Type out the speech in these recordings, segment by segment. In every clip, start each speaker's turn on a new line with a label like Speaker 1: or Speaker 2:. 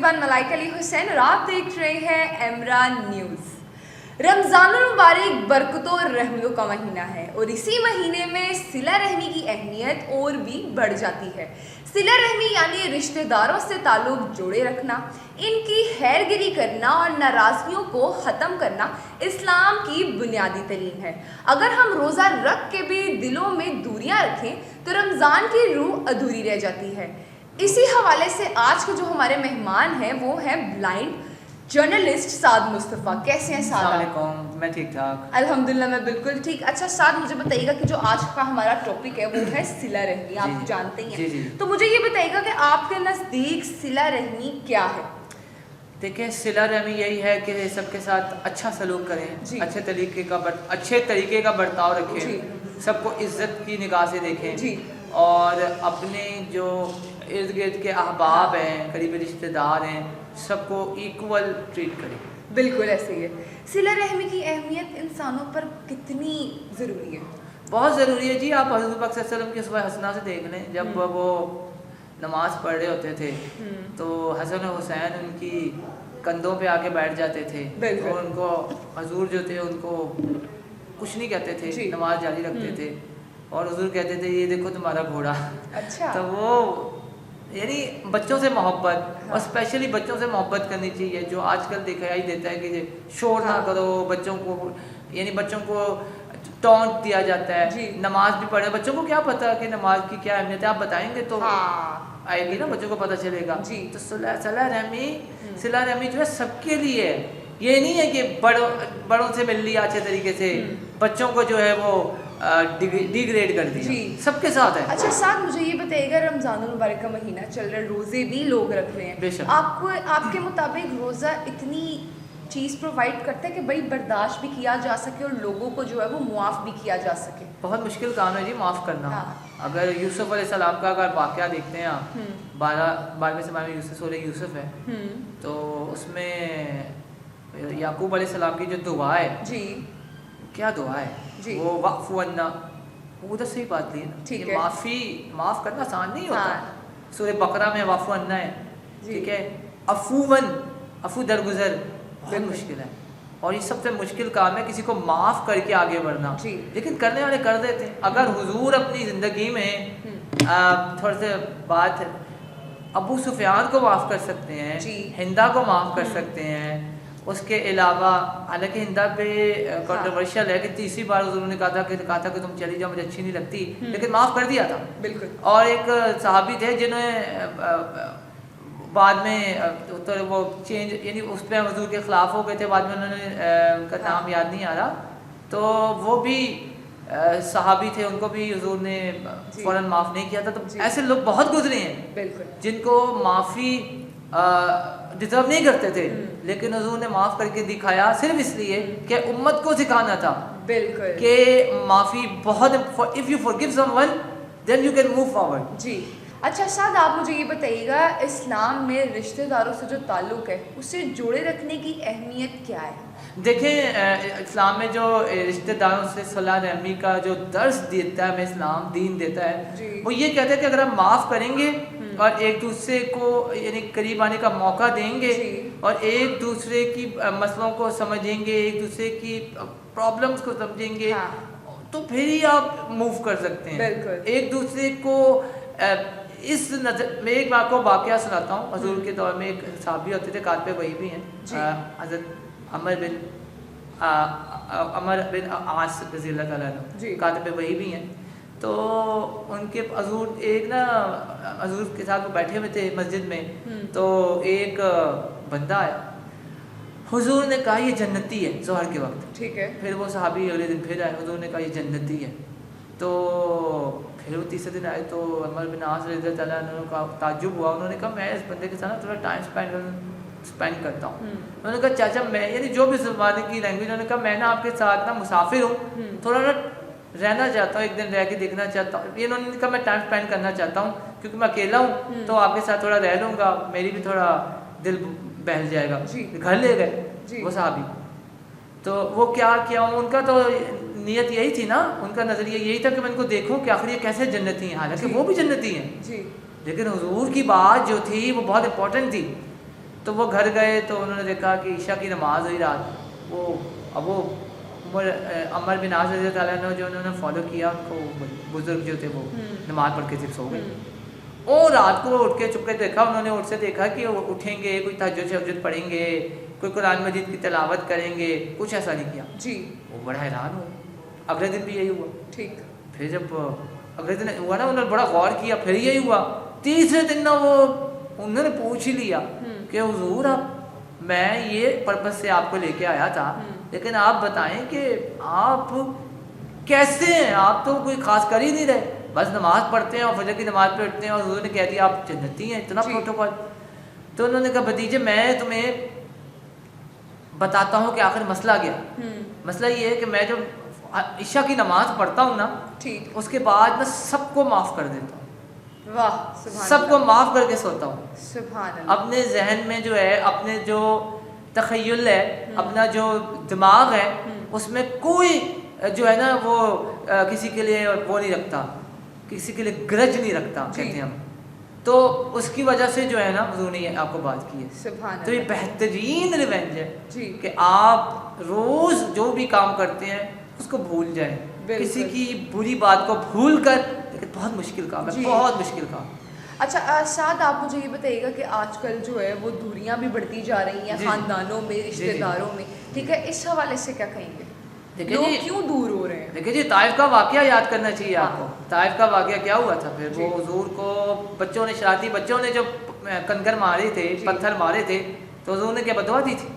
Speaker 1: मेज़बान मलाइका अली हुसैन और आप देख रहे हैं इमरान न्यूज़। रमज़ानुल मुबारक बरकतों और रहमतों का महीना है और इसी महीने में सिला रहमी की अहमियत और भी बढ़ जाती है। सिला रहमी यानी रिश्तेदारों से ताल्लुक़ जोड़े रखना, इनकी खैरगिरी करना और नाराज़गियों को ख़त्म करना इस्लाम की बुनियादी तलीम है। अगर हम रोज़ा रख के भी दिलों में दूरियां रखें तो रमज़ान की रूह अधूरी रह जाती है। इसी हवाले से आज के जो हमारे मेहमान हैं वो हैं ब्लाइंड जर्नलिस्ट साद मुस्तफ़ा। कैसे हैं साद?
Speaker 2: अस्सलामुअलैकुम, मैं ठीक ठाक।
Speaker 1: अल्हम्दुलिल्लाह मैं बिल्कुल ठीक। अच्छा साद, मुझे बताइएगा कि जो आज का हमारा टॉपिक है वो है सिला रहमी, आप जानते ही हैं।
Speaker 2: जी।
Speaker 1: तो मुझे ये बताइएगा कि आपके नज़दीक सिला रहमी क्या है?
Speaker 2: देखिए, सिला रहमी यही है कि सबके साथ अच्छा सलूक करें, अच्छे तरीके का बर्ताव रखें, सबको इज्जत की निगाह से देखें और अपने जो इर्द गिर्द के अहबाब हैं, करीबी रिश्तेदार हैं, सबको इक्वल ट्रीट करें।
Speaker 1: बिल्कुल ऐसे ही है। सिला रहमी की अहमियत इंसानों पर कितनी ज़रूरी है?
Speaker 2: बहुत ज़रूरी है जी। आप हज़रत पाक सल्लल्लाहु अलैहि वसल्लम की उसवा हसना से देख लें, जब वो नमाज़ पढ़ रहे होते थे तो हसन और हुसैन उनकी कंधों पे आके बैठ जाते थे और उनको हजूर जो थे उनको कुछ नहीं कहते थे, नमाज जारी रखते थे और हुजूर कहते थे ये देखो तुम्हारा घोड़ा।
Speaker 1: अच्छा।
Speaker 2: तो वो यानी बच्चों से मोहब्बत और स्पेशली बच्चों से मोहब्बत करनी चाहिए। जो आजकल दिखाई देता है कि शोर ना करो, बच्चों को टॉन्ट दिया जाता है। नमाज भी पढ़े, बच्चों को क्या पता कि नमाज की क्या अहमियत है, आप बताएंगे तो आएगी ना, बच्चों को पता चलेगा। तो सिला रहमी जो है सबके लिए है। ये नहीं है कि बड़ों से मिल लिया अच्छे तरीके से, बच्चों को जो है वो डिग्रेड कर दिया, सबके साथ है।
Speaker 1: अच्छा साथ, मुझे ये बताइएगा, रमज़ानुल मुबारक का महीना चल रहा है, रोज़े भी लोग रख रहे हैं, आपके मुताबिक रोज़ा इतनी चीज़ प्रोवाइड करता है कि भाई बर्दाश्त भी किया जा सके और लोगों को जो है वो मुआफ़ भी किया जा सके?
Speaker 2: बहुत मुश्किल काम है जी माफ़ करना। अगर यूसुफ अलैहिस्सलाम का अगर वाक़या देखते हैं आप, 12वें समय में यूसुफ है, तो उसमें याकूब अलैहिस्सलाम की जो दुआ है, क्या दुआ है वो वक़्फ़ु अन्ना, वो उधर से ही बात ली है ना। माफ़ करना आसान नहीं होता। सूरह बकरा में वक़्फ़ु अन्ना है, ठीक है। अफ़ू दरगुजर बहुत मुश्किल है और ये सबसे मुश्किल काम है, किसी को माफ़ करके आगे बढ़ना। लेकिन करने वाले कर देते हैं। अगर हुजूर अपनी ज़िंदगी में थोड़े से बात अबू सुफियान को माफ़ कर सकते हैं, हिंदा को माफ़ कर सकते हैं, उसके अलावा हालांकि हिंदा पे कंट्रोवर्शियल है कि तीसरी बार हुजूर ने कहा था कि तुम चली जाओ, मुझे अच्छी नहीं लगती, लेकिन माफ़ कर दिया था। बिल्कुल। और एक सहाबी थे जिन्होंने बाद में तो वो चेंज यानी उस पर हुजूर के ख़िलाफ़ हो गए थे, बाद में उन्होंने उनका नाम याद नहीं आ रहा, तो वो भी सहाबी थे, उनको भी हुजूर ने फ़ौरन माफ़ नहीं किया था। तो ऐसे लोग बहुत गुजरे हैं जिनको माफ़ी डिजर्व नहीं करते थे, लेकिन हुजूर ने माफ़ करके दिखाया सिर्फ इसलिए कि उम्मत को सिखाना था कि माफ़ी बहुत, if you forgive someone then you can move forward.
Speaker 1: जी। अच्छा साद, आप मुझे ये बताइएगा, इस्लाम में रिश्तेदारों से जो ताल्लुक़ है उसे जोड़े रखने की अहमियत क्या है?
Speaker 2: देखें, इस्लाम में जो रिश्तेदारों से सलाह रहमी का जो दर्स देता है, इस्लाम दीन देता है, वो ये कहता है कि अगर हम माफ़ करेंगे और एक दूसरे को यानी करीब आने का मौका देंगे और एक दूसरे की मसलों को समझेंगे, एक दूसरे की प्रॉब्लम्स को समझेंगे, तो फिर ही आप मूव कर सकते हैं। एक दूसरे को इस नज़र में एक बात को वाक़या सुनाता हूँ। हजूर के दौर में एक सहाबी होते थे, कातबे वही भी हैं, हज़रत अमर बिन आस रज़ियल्लाहु ताला अन्हु, कातबे वही भी हैं। तो उनके हजूर एक ना हजूर के साथ वो बैठे हुए थे मस्जिद में, तो एक बंदा आया, हुजूर ने कहा ये जन्नती है ज़ोहर के वक्त, ठीक है। फिर वो सहाबी अगले दिन फिर आए, हुजूर ने कहा ये जन्नती है। तो फिर वो तीसरे दिन आए तो अमर बिन आस रज़ियल्लाहु ताला अन्हु का ताज्जुब हुआ। उन्होंने कहा मैं इस बंदे के साथ थोड़ा टाइम स्पेंड करता हूँ। उन्होंने कहा चाचा मैं, यानी जो भी ज़बान की लैंग्वेज, उन्होंने कहा मैं ना आपके साथ ना मुसाफिर हूँ, थोड़ा ना रहना चाहता हूँ, एक दिन रह के देखना चाहता हूँ। ये उन्होंने कहा मैं टाइम स्पेंड करना चाहता हूँ क्योंकि मैं अकेला हूँ, तो आपके साथ थोड़ा रह लूँगा, मेरी भी थोड़ा दिल बहल जाएगा। घर ले गए वो साहबी। तो वो क्या किया, उनका तो नीयत यही थी ना, उनका नज़रिया यही था कि मैं इनको देखूं कि आखिर ये कैसे जन्नती हैं, हालांकि वो भी जन्नती हैं, लेकिन हुजूर की बात जो थी वो बहुत इंपॉर्टेंट थी। तो वो घर गए तो उन्होंने देखा कि ईशा की नमाज हुई रात, वो अमर बिन आस रज़ी अल्लाह अन्हु जो उन्होंने फॉलो किया, उनको बुजुर्ग जो थे वो नमाज पढ़ के सिर्फ सो गए। और रात को उठ के चुपके देखा, उन्होंने उठ से देखा कि वो उठेंगे, कोई तहज्जुद शहज्जुद पढ़ेंगे, कोई कुरान मजीद की तिलावत करेंगे, कुछ ऐसा नहीं किया जी। वो बड़ा हैरान हुआ। अगले दिन भी यही हुआ। ठीक। फिर जब अगले दिन हुआ ना, उन्होंने बड़ा गौर किया, फिर यही हुआ। तीसरे दिन ना वो उन्होंने पूछ ही लिया कि हुजूर आप, मैं ये पर्पस से आपको लेके आया था, लेकिन आप बताएं कि आप कैसे हैं, आप तो कोई खास कर ही नहीं रहे, बस नमाज पढ़ते हैं और फजर की नमाज पे उठते हैं, और हुजूर ने कह दिया आप जन्नती हैं, इतना प्रोटोकॉल। तो उन्होंने कहा भतीजे मैं तुम्हें बताता हूँ कि आखिर मसला क्या। मसला ये है कि मैं जब ईशा की नमाज पढ़ता हूँ ना, ठीक, उसके बाद मैं सबको माफ़ कर देता हूँ। वाह, सबको माफ़ करके सोता हूँ। सुभान अल्लाह। अपने जहन में जो है, अपने जो तख़य्युल है, अपना जो दिमाग है, उसमें कोई जो है ना वो किसी के लिए वो नहीं रखता, किसी के लिए ग्रज नहीं रखता, कहते हैं हम। तो उसकी वजह से जो है ना हुजूर ने आपको बात की है। तो ये बेहतरीन रिवेंज है कि आप रोज़ जो भी काम करते हैं उसको भूल जाएं, किसी की बुरी बात को भूल कर, लेकिन बहुत मुश्किल काम है, बहुत मुश्किल काम।
Speaker 1: अच्छा साद, आप मुझे ये बताइएगा कि आजकल जो है वो दूरियां भी बढ़ती जा रही हैं ख़ानदानों में, रिश्तेदारों में, ठीक है, इस हवाले से क्या कहेंगे? लोग क्यों दूर हो रहे हैं?
Speaker 2: देखिए जी, ताइफ का वाकया याद करना चाहिए आपको। ताइफ का वाकया क्या हुआ था फिर? वो हुजूर को बच्चों ने, शरारती बच्चों ने जो कंकर मारे थे, पत्थर मारे थे, तो हुजूर ने क्या बदवा दी थी?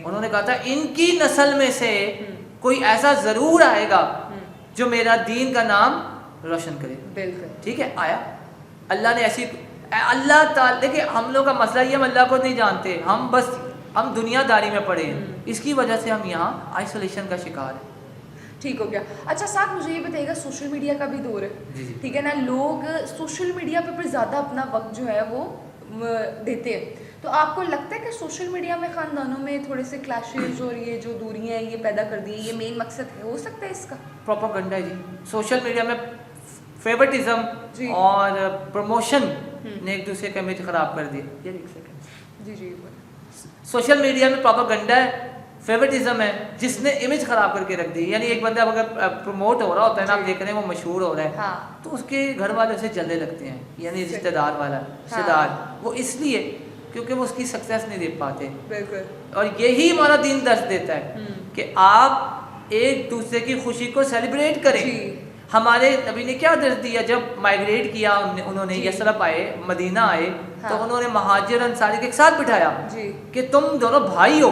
Speaker 2: उन्होंने कहा था इनकी नस्ल में से कोई ऐसा जरूर आएगा जो मेरा दीन का नाम रोशन करे। बिल्कुल ठीक है, आया। अल्लाह ने ऐसी, अल्लाह ताला, देखिए हम लोग का मसला ये, हम अल्लाह को नहीं जानते, हम दुनियादारी में पड़े हैं, इसकी वजह से हम यहाँ आइसोलेशन का शिकार है।
Speaker 1: ठीक हो गया। अच्छा साथ मुझे ये बताइएगा, सोशल मीडिया का भी दौर है, ठीक है ना, लोग सोशल मीडिया पे ज़्यादा अपना वक्त जो है वो देते हैं, तो आपको लगता है कि सोशल मीडिया में ख़ानदानों में थोड़े से क्लैशेज और ये जो दूरियां हैं ये पैदा कर दी है, ये मेन मकसद है, हो सकता है इसका?
Speaker 2: प्रोपेगेंडा है जी। सोशल मीडिया में फेवरेटिज्म और प्रमोशन ने एक दूसरे का इमेज खराब कर दिया। ये एक सेकंड जी जी। सोशल मीडिया में प्रोपेगेंडा है, फेवरेटिज्म है, जिसने इमेज खराब करके रख दी। यानी एक बंदा अगर प्रमोट हो रहा होता है ना, आप देख रहे हैं वो मशहूर हो रहा है, हाँ, तो उसके घर वाले उसे जलने लगते हैं, यानी रिश्तेदार वाला रिश्तेदार, हाँ, वो इसलिए क्योंकि वो उसकी सक्सेस नहीं देख पाते। बिल्कुल। और यही हमारा दीन दर्श देता है कि आप एक दूसरे की खुशी को सेलिब्रेट करें। हमारे नबी ने क्या दर्ज दिया, जब माइग्रेट किया उन्होंने यसरब आए, मदीना आए, हाँ, तो उन्होंने महाजिर अंसारी के एक साथ बिठाया कि तुम दोनों भाई हो।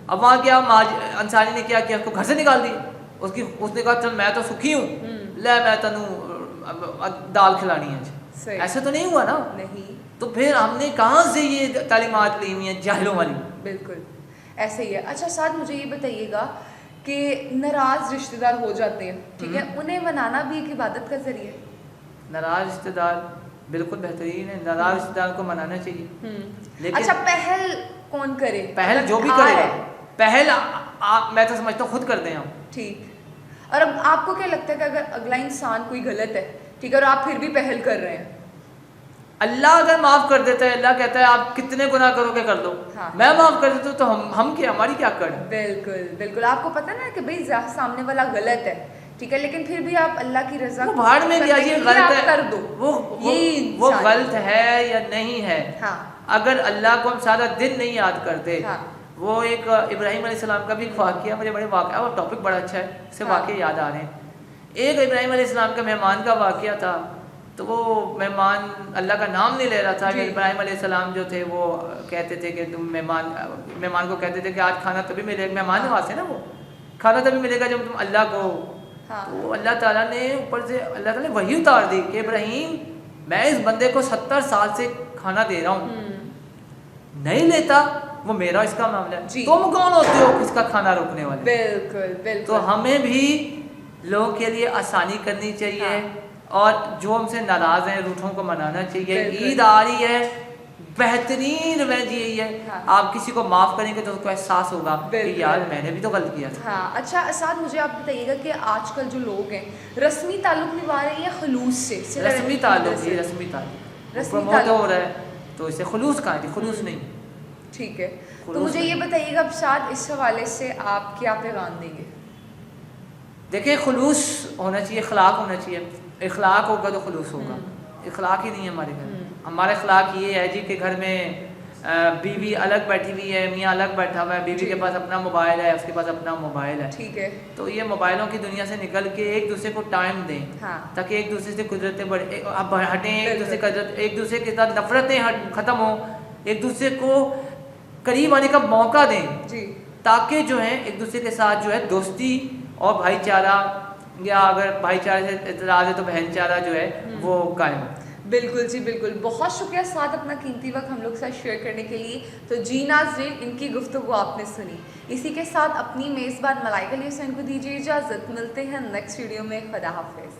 Speaker 2: अब वहाँ क्या अंसारी ने क्या किया, उसको घर से निकाल दिया। उसने कहा चल मैं तो सुखी हूँ, ले मैं तनु दाल खिलानी है। ऐसा तो नहीं हुआ ना, नहीं। तो फिर हमने कहाँ से ये तालीमात ली हुई हैं जाहिलों वाली? बिल्कुल
Speaker 1: ऐसे ही है। अच्छा साथ मुझे ये बताइएगा कि नाराज रिश्तेदार हो जाते हैं, ठीक है, उन्हें मनाना भी एक इबादत का जरिए है।
Speaker 2: नाराज रिश्तेदार बिल्कुल बेहतरीन है, नाराज रिश्तेदार को मनाना चाहिए।
Speaker 1: लेकिन अच्छा पहल कौन करे?
Speaker 2: पहल जो भी करे, पहल मैं तो समझता हूँ खुद कर दें हम।
Speaker 1: ठीक। और अब आपको क्या लगता है कि अगर अगला इंसान कोई गलत है, ठीक है, और आप फिर भी पहल कर रहे हैं,
Speaker 2: अल्लाह अगर माफ़ कर देता है, अल्लाह कहता है आप कितने गुनाह करोगे कर लो, हाँ, मैं माफ़ कर देता हूँ, तो हम क्या, हमारी क्या कर?
Speaker 1: बिल्कुल बिल्कुल। आपको पता ना कि भाई सामने वाला गलत है, ठीक है, लेकिन फिर भी आप अल्लाह की रजा,
Speaker 2: वो भाड़ में दिया, ये गलत है
Speaker 1: कर दो,
Speaker 2: वो गलत है या नहीं है। हाँ। अगर अल्लाह को हम सारा दिन नहीं याद करते, हाँ, वो एक इब्राहिम अलैहिस्सलाम का भी वाक़या, मुझे बड़े वाक़या, वो टॉपिक बड़ा अच्छा है, इससे वाक़या याद आ रहे हैं। एक इब्राहिम अलैहिस्सलाम का मेहमान का वाक़या था, तो वो मेहमान अल्लाह का नाम नहीं ले रहा था। इब्राहिम अलैहिस्सलाम जो थे वो कहते थे कि तुम मेहमान को कहते थे कि आज खाना तभी मिलेगा, मेहमान नवाज है ना, वो खाना तभी मिलेगा जब तुम अल्लाह को, हाँ, तो अल्लाह ताला ने ऊपर से अल्लाह ताला ने वही उतार दी कि इब्राहिम मैं इस बंदे को 70 साल से खाना दे रहा हूँ, नहीं लेता वो मेरा इसका मामला है, तुम कौन होते हो इसका खाना रोकने वाले? बिल्कुल बिल्कुल। तो हमें भी लोगों के लिए आसानी करनी चाहिए, हाँ, और जो हमसे नाराज हैं रूठों को मनाना चाहिए। ईद आ रही है, बेहतरीन रिवेंज यही है, हाँ, आप किसी को माफ़ करेंगे तो उसको एहसास होगा कि यार मैंने भी तो गलत किया था।
Speaker 1: हाँ। अच्छा साथ मुझे आप बताइएगा कि आजकल जो लोग हैं रस्मी ताल्लुक निभा रहे हैं या खलूस से?
Speaker 2: रस्मी ताल्लुक हो रहा है, तो इसे खुलूस कहा है, खुलूस नहीं।
Speaker 1: ठीक है, तो मुझे ये बताइएगा अब शायद इस हवाले से आप क्या पैगाम देंगे?
Speaker 2: देखिए, खुलूस होना चाहिए, इखलाक होना चाहिए। इखलाक होगा तो खुलूस होगा। इखलाक ही नहीं है हमारे घर। हमारा इखलाक ये है जी कि घर में बीवी अलग बैठी हुई है, मियाँ अलग बैठा हुआ है, बीवी के पास अपना मोबाइल है, उसके पास अपना मोबाइल है।
Speaker 1: ठीक है, तो
Speaker 2: ये मोबाइलों की दुनिया से निकल के एक दूसरे को टाइम दें। हाँ। ताकि एक दूसरे से कुदरतें हटें, एक दूसरे के साथ नफरतें खत्म हो, एक दूसरे को करीब आने का मौका दें जी। ताकि जो है एक दूसरे के साथ जो है दोस्ती और भाईचारा, या अगर भाईचारे से इतराज है तो भाईचारा जो है वो कायम हो।
Speaker 1: बिल्कुल जी, बिल्कुल। बहुत शुक्रिया साथ अपना कीमती वक्त हम लोग के साथ शेयर करने के लिए। तो जी नाज़रीन, इनकी गुफ्तगू आपने सुनी। इसी के साथ अपनी मेज़बान मलाइका हुसैन को दीजिए इजाज़त। मिलते हैं नेक्स्ट वीडियो में। खुदा हाफिज़।